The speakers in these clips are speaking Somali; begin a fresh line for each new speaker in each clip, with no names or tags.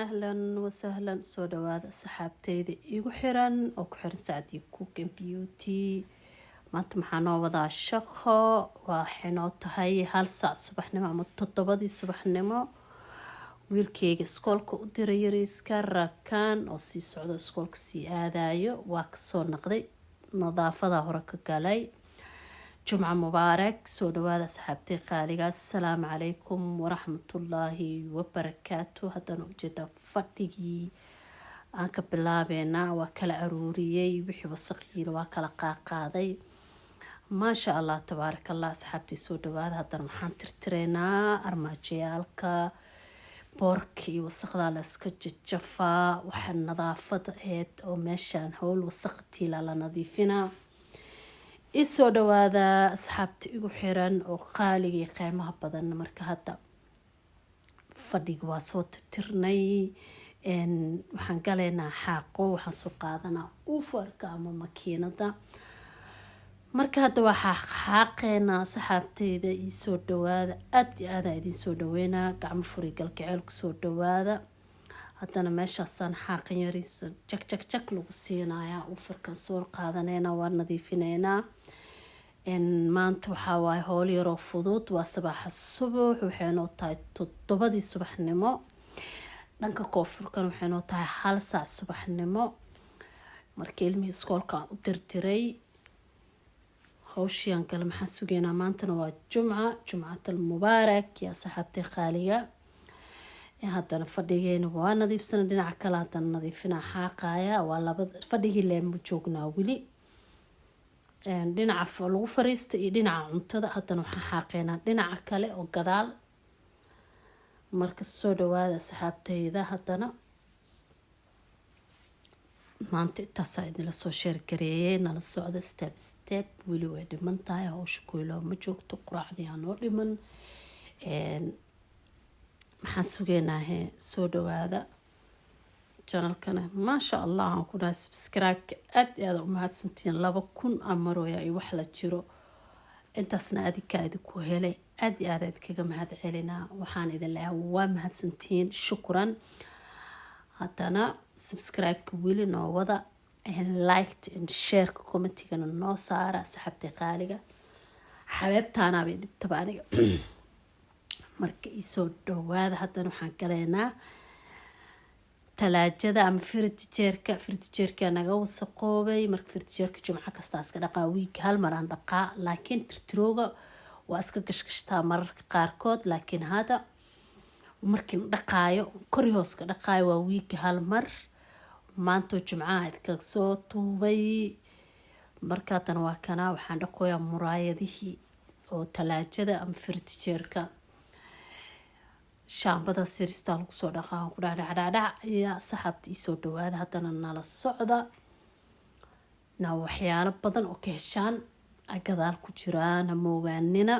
أهلا وسهلا soo dhawaada asxaabteyda igu xiran oo ku xiran Sacdi Cooking Beauty. maanta maxaa noo wadaa shaqo waxay noo tahay 1 subaxnimo ama 7 subaxnimo. wiilkeyga iskoolka u diray yariiska rakaan oo sii socdo iskoolka sii aadayo waa ka soo noqday nadaafada hore ka galay. jumca mubaarak soo dhawaada asxaabtey qaaliga. assalaamu calaykum waraxmatullaahi wabarakaatu. haddana ujeeda fadhigii aan ka bilaabeynaa waa kala aruuriyey wixii wasaqyiina waa kala qaaqaaday. maasha allah tabaarakallah asxaabtey soo dhawaada. haddana waxaan tirtireynaa armaajayaalka boorka iyo wasaqda la iska jajafaa. waxaa nadaafad aheyd oo meeshaan howl wasaqtiila la nadiifinaa. isoo dhawaada asxaabta igu xiran oo qaaligii qiimaha badan. marka hadda fadhiga waa soo tirtirnay waxaan galeynaa xaaqo waxaan soo qaadanaa ufarka ama makiinada. marka hadda waxaa xaaqeynaa asxaabteyda isoo dhawaada aad iyo aad idin soo dhaweynaa gacmo furi galgaceel ku soo dhawaada. haddana meeshaasaan xaaqan yariis jak lagu siinayaa ufarkan soo qaadaneynaa waa nadiifineynaa. maanta waxaa waaye howl yaroo fudud waa sabaaxa subax waxay noo tahay 7 subaxnimo. dhanka koonfurkan waxay noo tahay 1 saac subaxnimo. markii ilmihii iskoolkaan u dirdiray hawshiyan kale maxaan sugeynaa. maantana waa jumcatal mubaarak yaa saxaabtay qaaliga. haddana fadhigeena waa nadiifsana dhinaca kale haddana nadiifinaa xaaqaya waa laba fadhigii leema joognaa weli. dhinaca lagu fariista iyo dhinaca cuntada. haddana waxaan xaaqeynaa dhinaca kale oo gadaal. marka soo dhawaada asxaabteyda. haddana maanta intaasaa idinla soo sheergareeyay nala socda step weli way dhiman tahay hawsha kuilo ma joogto quraacdii aa noo dhiman. maxaan sugeynaa soo dhawaada channelkana maasha allah aan ku dhahay subscribe-ka aad iyo aad u mahadsantiin 2,000 amarooya iyo wax la jiro intaasna adinkaa idinku helay aad iyo aad kaga mahad celinaa. waxaan idin leeyahay waa mahadsantiin shukran. haddana subscribe-ka weli noo wada liked and share commentigana noo saara asxaabtay qaaliga. xabeebtaanaa bay dhibtaba aniga marka isoo dhawaada. haddana waxaan galeynaa talaajada ama firtijeerka naga wasaqoobay. marka firtijeerka jumco kasta iska dhaqaa wiig hal mar aan dhaqaa laakiin tirtirooga waa iska gashgashtaa mararka qaarkood. laakiin hadda markii la dhaqaayo kori hoos ka dhaqaayo waa wiig hal mar. maanta jumcaha idka soo tuubay. marka haddana waa kana waxaan dhaqooyaa muraayadihii oo talaajada ama firtijeerka. shaambada sirista lagu soo dhaqaa ku dhacdhac ayaa saxaabta isoo dhawaada. haddana nala socda na waxyaalo badan oo ka heshaan gadaal ku jiraan ama ogaanina.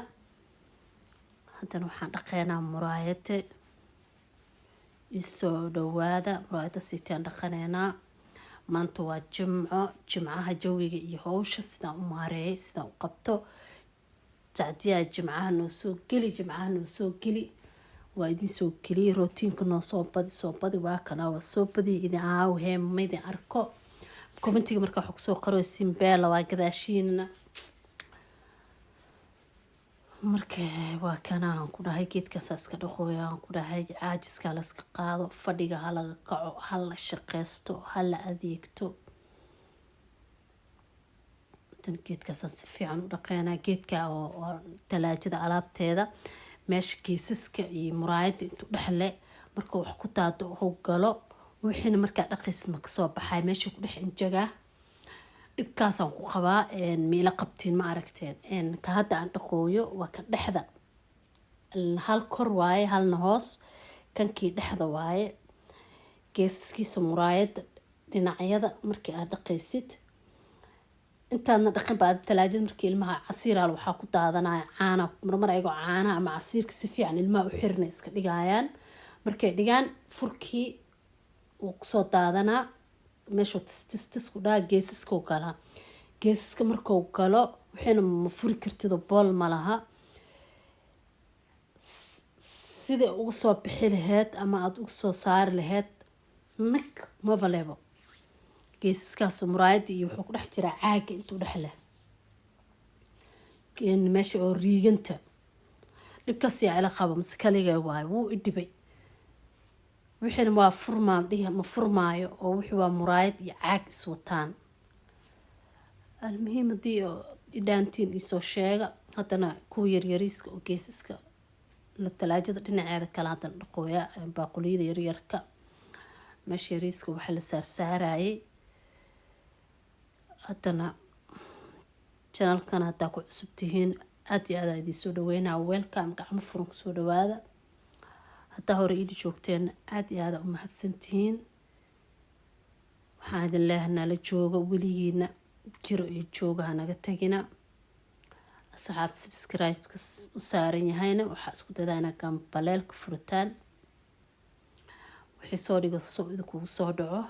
haddana waxaan dhaqeynaa muraayade isoo dhawaada. muraayada siitaan dhaqaneynaa. maanta waa jimcaha jawiga iyo hawsha sidaan u maareeyay sidaan u qabto. sacdiyaa jimcaha noo soo geli waa idin soo geliyay rootiinka noo soo badi waa kana waa soo badi idin aawhee maydin arko commentiga marka waxaa kusoo qarooysiin beela waa gadaashiinana. marka waa kana aan ku dhahay geedkaasaa iska dhaqooya aan ku dhahay caajiskaa la iska qaado fadhiga ha laga kaco ha la shaqeysto ha la adeegto. geedkaasaa si fiican u dhaqeynaa. geedka oo talaajada alaabteeda meesha geesaska iyo muraayada intuu dhexle marka wax ku daado oo galo wixiina markaa dhaqaysid ma kasoo baxay meesha ku dhex injagaa. dhibkaasaan ku qabaa miila qabtiin ma aragteen. ka hadda aan dhaqooyo waa ka dhexda hal kor waaye halna hoos. kankii dhexda waaye geesaskiisa muraayada dhinacyada markii aad dhaqaysid intaadna dhaqan baad talaajada markii ilmaha casiiraal waxaa ku daadanaya caana marmar ayagoo caanaha ama casiirka si fiican ilmaha u xirna iska dhigayaan. markay dhigaan furkii wuu kusoo daadanaa meeshuu tis ku dhaha geesaskuu galaa. geesaska markuu galo wixiina ma furi kartido bool ma laha sida uga soo bixi lahayd ama aada uga soo saari lahayd nag maba lebo. geesaskaas muraayada iyo wuxuu ku dhex jiraa caaga intuu dhexle meesha oo riiganta. dhibkaas yaa ila qabo mase kaliga waayo wuu idhibay. wixiina waa ma furmaayo oo wixii waa muraayad iyo caag iswataan. almuhiim haddii oo idhaantiin isoo sheega. haddana kuwa yaryariiska oo geesaska la talaajada dhinaceeda kale haddana dhaqooya baaquliyada yaryarka meesha yariiska waxaa la saarsaarayay. haddana janalkan haddaa ku cusub tihiin aada iyo aada idiin soo dhaweynaa. welcome gacmo furan kusoo dhawaada. haddaa hore iidi joogteen aada iyo aada u mahadsan tihiin. waxaan idin leehanaa la joogo weligiina jiro iyo jooga hanaga tagina. asxaabta subscribe-ka u saaran yahayna waxaa isku dadaa inaa gambaleelka furitaan wixii soo dhigo idinkugu soo dhaco.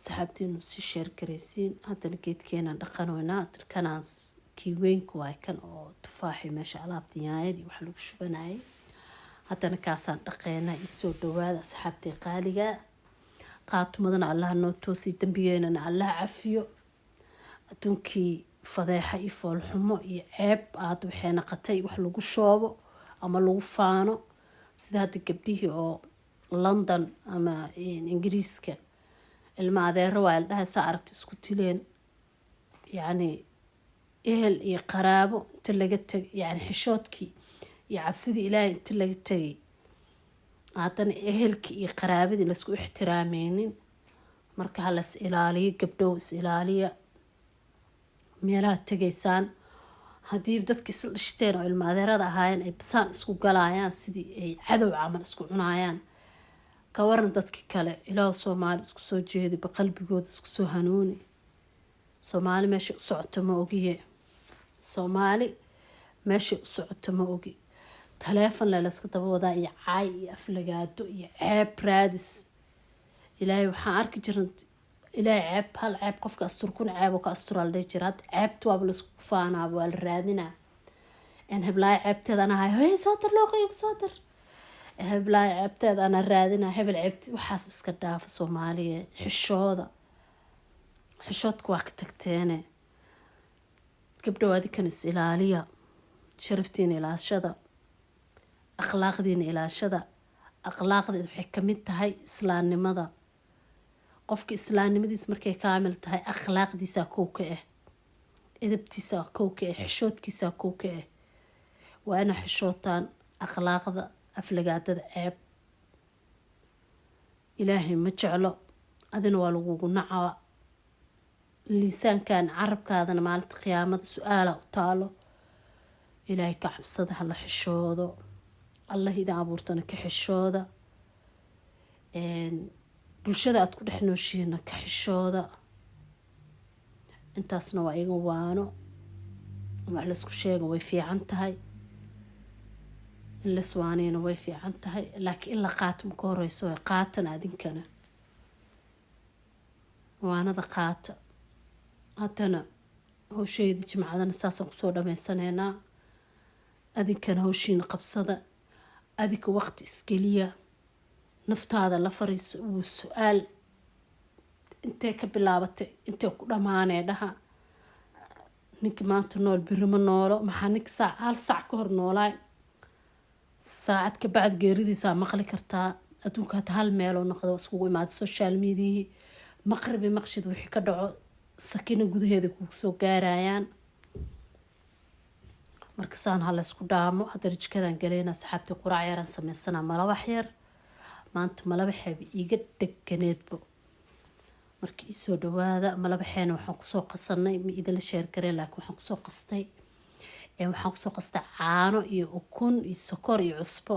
saxaabtiinu si sheer garaysiin. haddana geedkeenaan dhaqanoynaa. dalkanaas kii weynka waay kan oo tufaaxi meesha alaabta yaayad iyo wax lagu shubanayay. haddana kaasaan dhaqeynaa. isoo dhawaada asxaabtay qaaliga. qaatumadana allaha noo toosiy dambigeenana allaha cafiyo. adduunkii fadeexa iyo foolxumo iyo ceeb aada waxay naqatay wax lagu shoobo ama lagu faano sida hadda gabdhihii oo london ama ingiriiska ilma adeero waa la dhahay saa aragti isku dileen. yacni ehel iyo qaraabo inta laga tegay yani xishoodkii iyo cabsidii ilaahay inta laga tegay haddana ehelkii iyo qaraabadii laisku ixtiraameynin. marka ha las ilaaliyo gabdhow is ilaaliya. meelaha tegaysaan haddii dadka isla dhishteen oo ilma adeerada ahaayeen ay basaan isku galayaan sidii ay cadow camal isku cunayaan ka waran dadki kale. ilaahu soomaali isku soo jeediba qalbigooda isku soo hanuuni. soomaali meeshay u socoto ma ogiye. soomaali meeshay u socoto ma ogi. taleefon layska daba wadaa iyo caay iyo aflagaado iyo ceeb raadis. ilaahay waxaan arki jirna ilaahay ceeb hal ceeb qofka asturkuna ceeb oo ka asturaa la dhihi jira. hadda ceebta waaba laisku faanaaba waa la raadinaa. heblaaya ceebteeda anahay hey soo dar looqayga soo dar. heblaaya ceebteeda anaa raadinaa. hebel ceebti waxaas iska dhaafa soomaaliya. xishoodka waa ka tagteene. gabdhow adikan is ilaaliya. sharaftiina ilaashada. akhlaaqdiina ilaashada. akhlaaqdeed waxay kamid tahay islaamnimada. qofka islaamnimadiis markay kaamil tahay akhlaaqdiisaa kow ka ah. edabtiisaa kow ka ah. xishoodkiisaa kow ka ah. waa inaa xishootaan. akhlaaqda aflagaadada ceeb ilaahay ma jeclo. adina waa lagugu nacaa. liisaankan carabkaadana maalinta qiyaamada su-aala u taalo. ilaahay ka cabsada hala xishoodo. allah idin abuurtana ka xishooda. bulshada aada ku dhex nooshiina ka xishooda. intaasna waa iga waano. wax laisku sheega way fiican tahay. in laswaaneyna way fiican tahay. laakiin in la qaato ma ka horeyso way qaatan adinkana. waanada qaata. haddana hawsheyda jimcadana saasaan kusoo dhameysaneynaa. adinkana hawshiina qabsada. adinka waqti isgeliya. naftaada la fariiso wuu su-aal intay ka bilaabatay intay ku dhamaanee dhaha. ninki maanta nool birimo noolo maxaa ninka hal saac ka hor noolaay. saacad ka bacd geeridiisaa maqli kartaa. adduunka hata hal meeloo noqdo iskugu imaada social mediahii maqribi maqshid wixii ka dhaco sakina gudaheeda kugu soo gaarayaan. marka saan ha laysku dhaamo. haddana jikadan galeyna saxaabtii quraac yaraan sameysanaa malawax yar. maanta malabaxeeba iiga dheganeedbo. markii isoo dhawaada. malabaxeena waxaan kusoo qasanay ma idinla sheergareen laakiin waxaan kusoo qastay caano iyo ukun iyo sokor iyo cusbo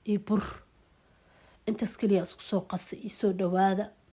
iyo bur. intaas keliya isku soo qasay. isoo dhawaada.